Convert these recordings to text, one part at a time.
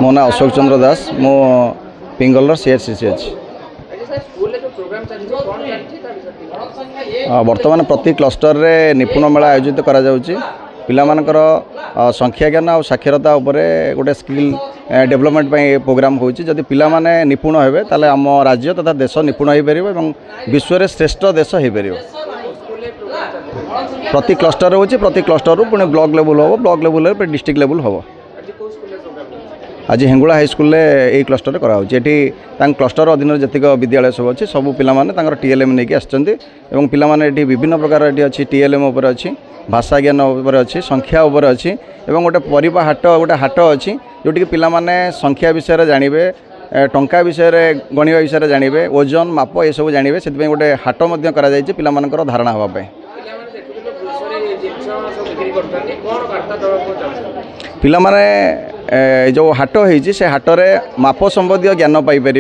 मो ना अशोक चंद्र दास मो पिंगलर सीआरसीसी अच्छी वर्तमान प्रति क्लस्टर रे निपुण मेला आयोजित करा जाउची पिलामानकर संख्या ज्ञान और साक्षरता उपरे गोटे स्किल डेवलपमेंट प्रोग्राम होची जदि पिला माने निपुण हेबे ताले आम राज्य तथा देश निपुण हो पारिबो एवं विश्व रे श्रेष्ठ देश हो पारिबो। प्रति क्लस्टर होची प्रति क्लस्टर पुणे ब्लॉक लेवल हो ब्लॉक लेवल पे डिस्ट्रिक्ट लेवल हो। आज हेंगुला हाई स्कूल ये क्लस्टर कराऊँगी क्लस्टर अधीन जतिक विद्यालय सब अच्छी सब पिला टीएलएम नहीं आसछन्ति एवं पिला माने विभिन्न प्रकार अच्छी टीएलएम उपर अच्छी भाषा ज्ञान उपर अच्छी संख्या उपर अच्छी एवं गोटे परिबा हाट गोटे हाट अच्छी जोटि पिला माने संख्या विषय जानवे टंका विषय गणिबा विषय जानवे ओजन माप ये सब जानवे से गोटे हाट पिला मानकर धारणा हाँवाई पिला माने जो हाट होती से हाटर माप संबंधी ज्ञान पाइपर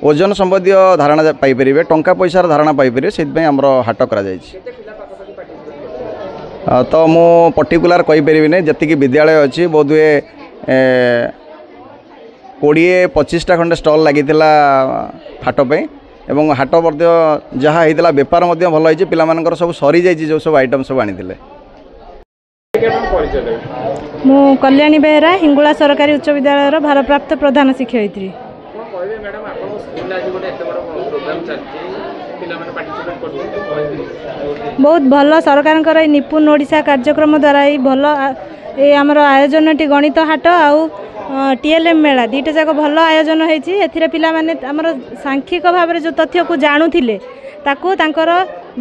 ओजन संबंधी धारणा पाइपर टंका पैसार धारणा पाइपर से आमर हाट करा तो मु पर्टिकुलर कहीपरि जी विद्यालय अच्छी बोधे 20-25टा खंडे स्टल लगी हाटपाई एवं हाट जहाँ होता बेपार भल होती पिला सब सरी जाइए जो सब आइटम सब आनी मु कल्याणी बेहरा हिंगुला सरकारी उच्च विद्यालय भारप्राप्त प्रधान शिक्षयित्री। बहुत भल सरकार निपुण ओडिशा कार्यक्रम द्वारा भल ये आमर आयोजन टी गणित हाट आउ टीएलएम मेला दीटा जाक भल आयोजन होती पिलामाने आमर सांख्यिक भाव जो तथ्य को जाणुले ताकू तांकर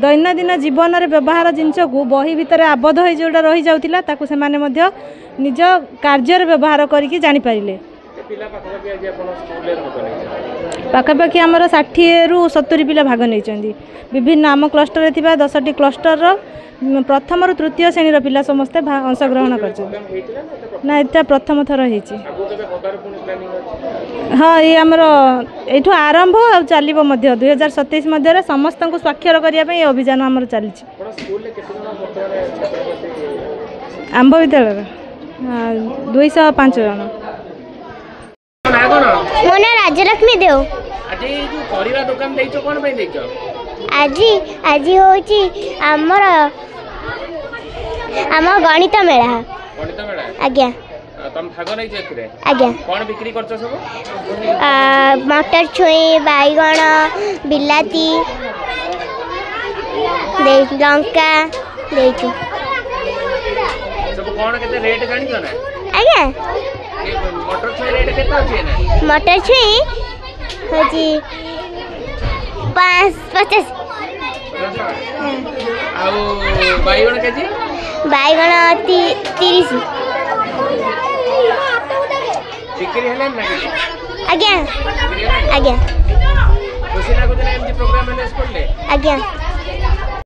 दैनंदिन जीवन रे व्यवहार जिनस को बही भितर आबद्ध हो जोटा रही जाउतिला ताकू से माने मध्य निज कार्य व्यवहार करिकि जानि पारिले। पाखापाखि आमर 60 रु 70 पिला भाग नहीं विभिन्न आम क्लस्टर रे थिबा 10टी क्लस्टर प्रथम रु तृतीय श्रेणी पिला समस्ते अंशग्रहण कर ना एटा प्रथम थर होइछि। हाँ ये आमर एठू आरंभ आ चलिबो मध्य 2027 मध्य समस्त को स्वाक्षर करने अभियान आमर चली आंब विद्यालय 205 जन। मो ना राजलक्ष्मी देव। आज जो परिवा दुकान देइछो कोन पे देइछो? आज होची आमर गणित मेला। गणित मेला आज्ञा तुम भाग नहीं जेथिरे आज्ञा कोन बिक्री करछो सब? मटर छुई बैगण बिलाती लंका देइछु सब कोन केते रेट जानिछो ना? आज्ञा मटर छुई रेट केते अछि ना? मटर छुई होची 50 आउ बैगण केजी? बैगण 30 बिक्री हले ना केजी? आज्ञा खुशी लागो जे एमजी प्रोग्राम मैनेज करले? आज्ञा